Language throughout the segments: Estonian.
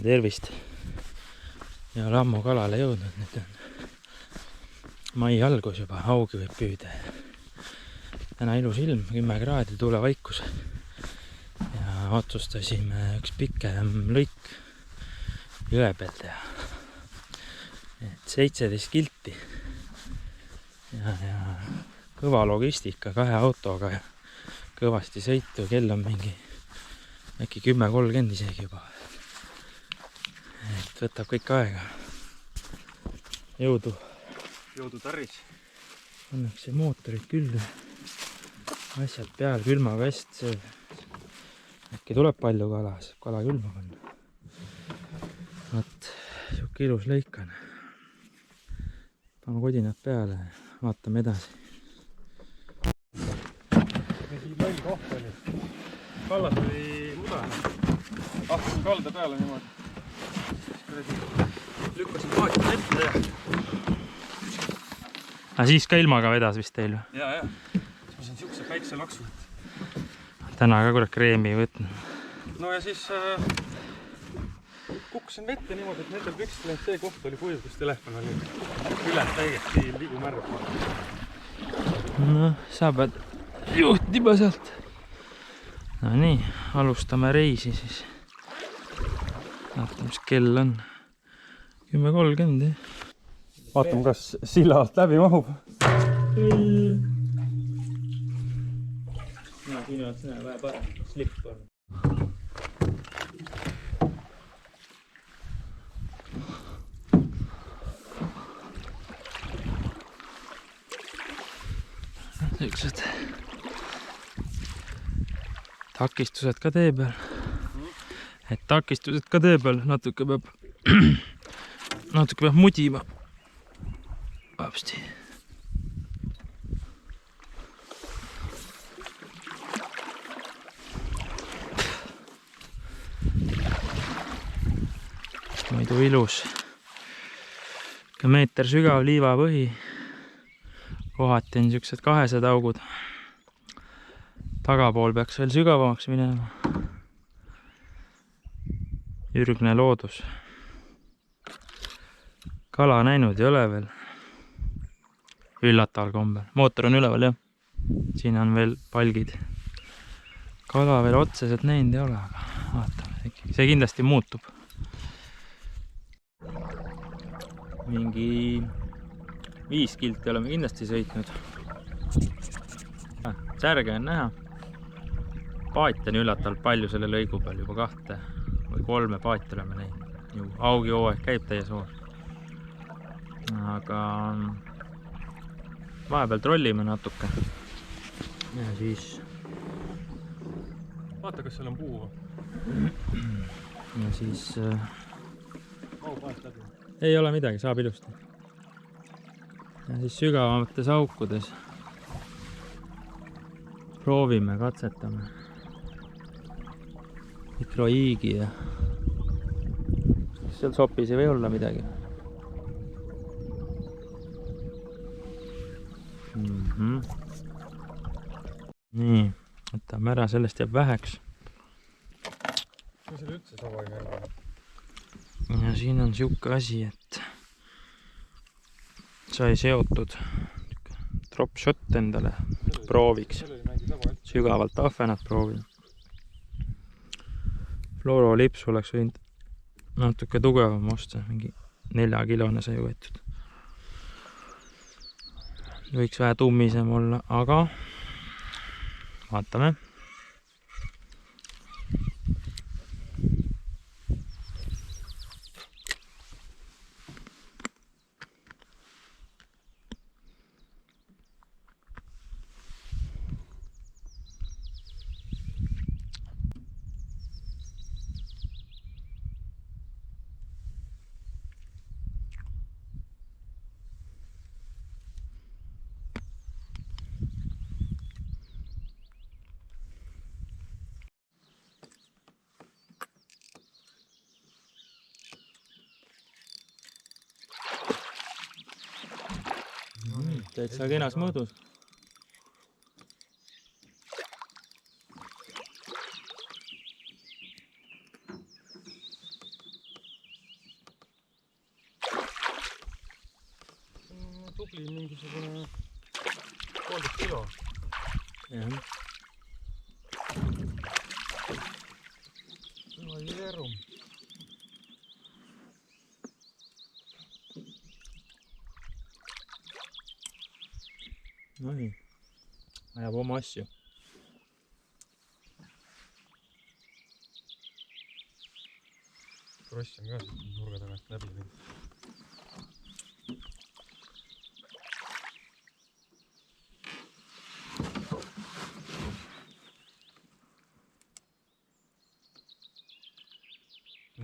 tervist. Ja olen ammu kalale jõudnud, nüüd on mai algus juba, haugi võib püüda. Täna ilus ilm, 10 kraadi, tuulevaikus. Ja otsustasime üks pikem lõik jõe peal teha. 17 kilti. Ja kõva logistika 2 autoga ja kõvasti sõitu, kell on mingi äkki 10:30 isegi juba. Et võtab kõik aega. Jõudu tarvis. Õnneks mootorid küll. Asjad peal, külmavest. Äkki tuleb palju kala, saab kala külma panna. Võt, siuke ilus lõik on. Paneme kodinad peale ja vaatame edasi. Siin loll koht oli. Kallas oli mudane. Ahtus kalda peale niimoodi. Lükkasin paatid ette ja... Aga siis ka ilmaga vedas vist teil? Ja. Siis ma sain siukse päikse laksu. Täna ka kurat kreemi ei võtnud. No ja siis kukkusin vette niimoodi, et nendel pükstel ainult see koht oli kuiv, kus telefon oli. Üled täiesti liigu märg. No, sa pead juhtima sealt. No nii, alustame reisi siis. Vaatame, mis kell on. 10:30. Vaatame, kas silla alt läbi mahub. No, siin on sõna vähe parem. Slip on. Niisugused takistused ka tee peal. Et takistused ka tee peal natuke peab mudima. Vapsti. Muidu ilus. Ka meeter sügav liivapõhi. Kohati on niisugused 200 augud. Tagapool peaks veel sügavamaks minema. Ürgne loodus. Kala näinud ei ole veel. Üllataval kombel. Mootor on üleval, jah. Siin on veel palgid. Kala veel otseselt näinud ei ole, aga vaatame. See kindlasti muutub. Mingi 5 kilti oleme kindlasti sõitnud. Särge on näha. Paat on üllatavalt palju selle lõigu peal, juba 2 või 3 paati oleme näinud. Augi hooaeg käib täies hoos. Aga vahepeal trollime natuke. Ja siis... Vaata, kas seal on puu. Ja siis... paat läbi. Ei ole midagi, saab ilusti. Ja siis sügavamates aukudes proovime, katsetame. Mikroiigi ja seal sopis ei või olla midagi. Nii, võtame ära, sellest jääb väheks. Kui selle üldse sava ei näe? Ja siin on siuke asi, et sai seotud drop shot endale prooviks. Sügavalt ahvenat proovida. Fluorolipsu oleks võinud natuke tugevam osta, mingi 4-kilone sai võetud. Võiks vähe tummisem olla, aga vaatame. Täitsa kenas mõõdus. tubli mingisugune 1,5 kilo. jah. No jerum. No nii, ajab oma asju. Kross on ka siit nurga tagant läbi mind.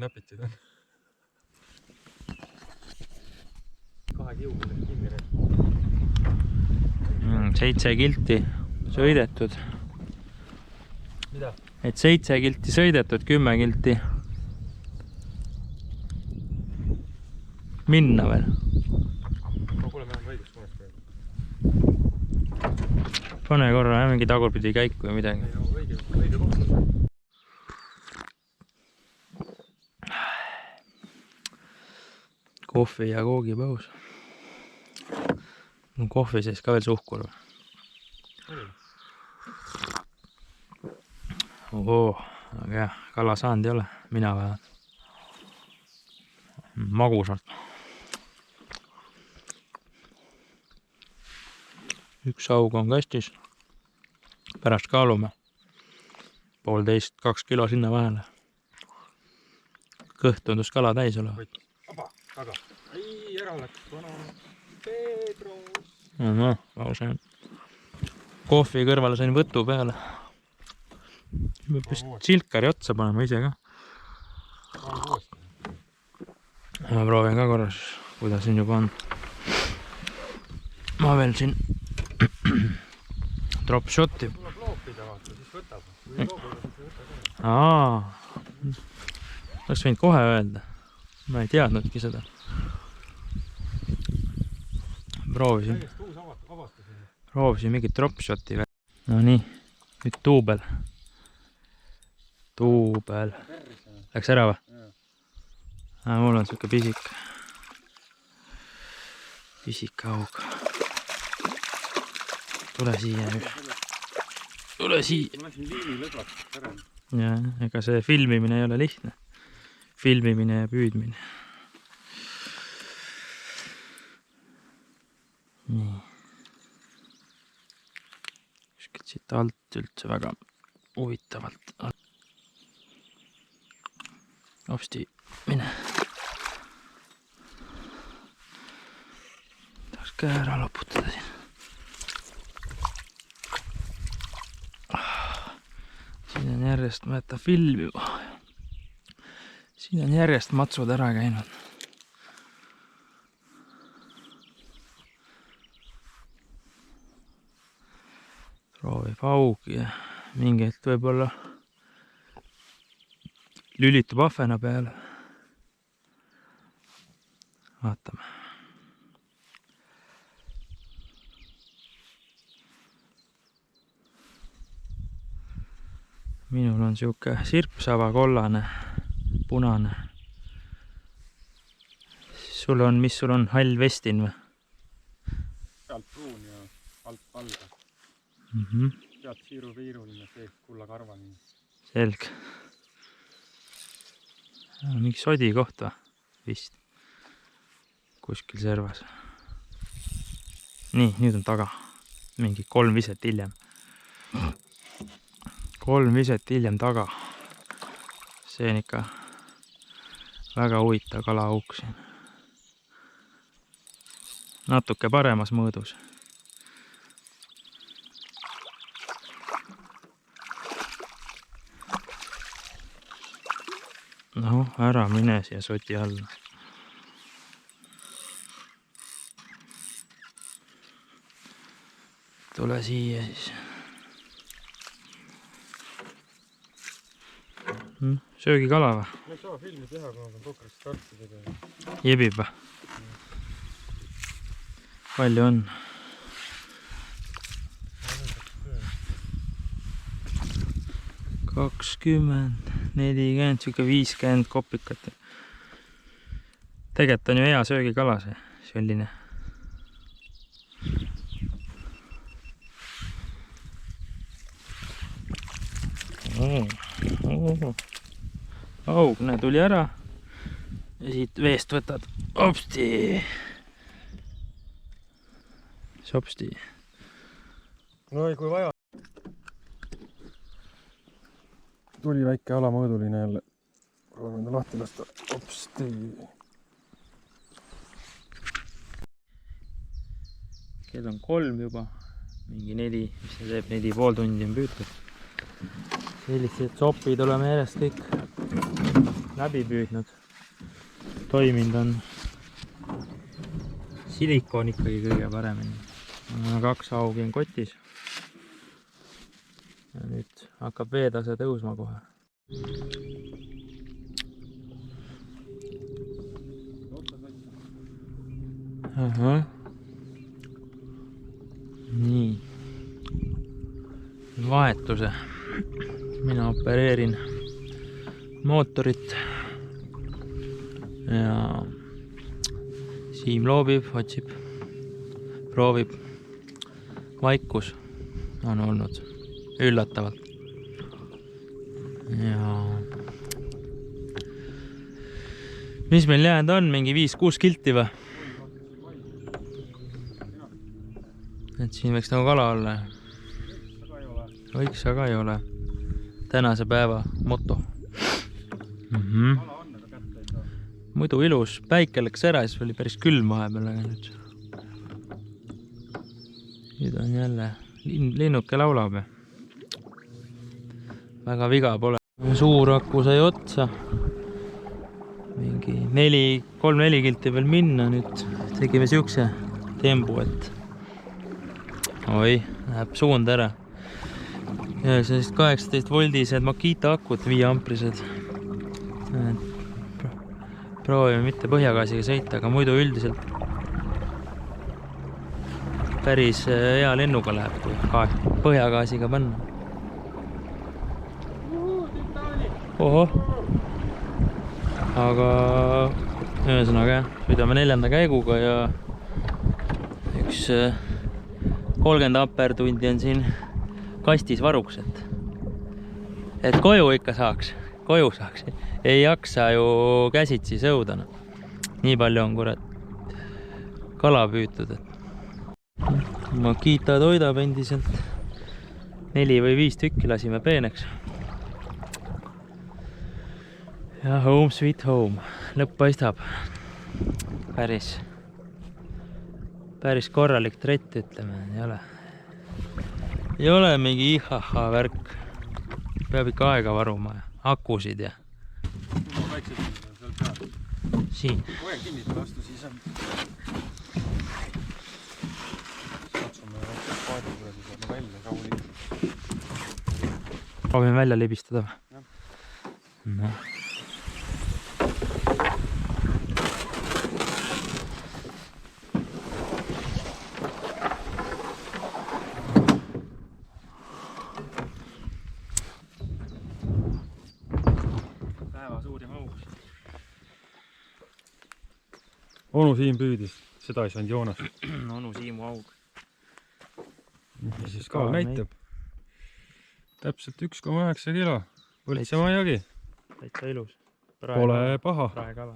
Näpitid on. 2 kiugu kinni need. 7 kilti sõidetud. Mida? Et 7 kilti sõidetud, 10 kilti minna veel. Kuule, me oleme õigus suunas praegu. Pane korra mingi tagurpidi käiku või midagi. Ei, no, õige koht on. Kohvi ja koogipaus. Kohvi sees ka veel suhkur. Ohoo, aga jah, kala saanud ei ole, mina vähemalt. Magusalt. Üks haug on kastis. Pärast kaalume. 1,5–2 kilo sinna vahele. Kõht tundus kala täis olema. Opa, taga. Ei, ära läks vana Pedros. Lause. Kohvi kõrvale sain võtu peale. Ma pist silkari otsa panema ise ka. Ma proovin ka korras, kuidas siin juba on. Ma veel siin drop shoti. Tuleb loopida vaata, siis võtab. Kui ei loobida, siis ei võta ka. Oleks võinud kohe öelda. Ma ei teadnudki seda. Proovisin mingit drop shoti veel. No nii, nüüd tuubel. Läks ära või? Mul on siuke pisik haug. Tule siia nüüd. Tule siia. Ma läksin liini lõdvaks ära. Ja, ega see filmimine ei ole lihtne. Filmimine ja püüdmine. Nii. Kuskilt siit alt üldse väga huvitavalt. Hopsti, mine. Tahaks käe ära loputada siin. Siin on järjest, ma jätan filmi. Siin on järjest matsud ära käinud. Proovib haugi ja mingi hetk võib-olla lülitub ahvena peale. Vaatame. Minul on siuke sirpsava kollane, punane. Sul on, mis sul on, hall vestin või? Pealt pruun ja alt valge. Pealt siiru-viiruline, sees kullakarvaline. Selge. Mingi sodi koht või? Vist. Kuskil servas. Nii, nüüd on taga. Mingi 3 viset hiljem. 3 viset hiljem taga. See on ikka väga huvitav kalaauk siin. Natuke paremas mõõdus. No, ära mine siia soti alla. Tule siia siis. Söögikala või? Ma ei saa filmi teha, kui ma pean pokrast starti tegema. Jebib või? Palju on? 20, 40, siuke 50 kopikat. Tegelikult on ju hea söögikala see, selline. Augne tuli ära. Ja siit veest võtad. Hopsti. Sopsti. No ei, kui vaja. Tuli väike alamõõduline jälle. Proovime ta lahti lasta. Hopsti. Kell on 3 juba. Mingi 4, mis see teeb, 4,5 tundi on püütud. Sellised sopid oleme järjest kõik läbi püüdnud. Toiminud on silikoon ikkagi kõige paremini. 2 augi on kotis. Ja nüüd hakkab veetase tõusma kohe. Ahah. Nii. Vahetuse. Mina opereerin mootorit. Ja Siim loobib, otsib, proovib. Vaikus on olnud üllatavalt. Ja mis meil jäänud on? Mingi 5-6 kilti või? Et siin võiks nagu kala olla. Võiks, aga ei ole. Tänase päeva moto. Muidu ilus. Päike läks ära, siis oli päris külm vahepeal. Nüüd on jälle linnuke laulab. Väga viga pole. Suur aku sai otsa. Mingi 3-4 kilti veel minna. Nüüd tegime siukse tembu, et oi, läheb suund ära. Ja sellist 18 voldised Makita akud, 5 amprised. Proovime mitte põhjagaasiga sõita, aga muidu üldiselt päris hea lennuga läheb, kui põhjagaasiga panna. Oho. Aga ühesõnaga jah, sõidame 4. käiguga ja üks 30 ampertundi on siin kastis varuks, et koju ikka saaks. Koju saaks. Ei jaksa ju käsitsi sõuda. Nii palju on kurat kala püütud. Makita toidab endiselt. 4 või 5 tükki lasime peeneks. Ja home sweet home. Lõpp paistab. Päris korralik trett, ütleme. Ei ole mingi ihaha värk. Peab ikka aega varuma. Akusid ja. Siin. Kohe kinnita vastu, siis on. Katsume paadi kuradi saada välja rahulikult. Proovime välja libistada. No. Onu Siim püüdis, seda ei saanud Joonas. Onu Siimu aug. Siis kaal näitab. Täpselt 1,9 kilo. Põlitsema jagi. Täitsa ilus. Pole paha. Praekala.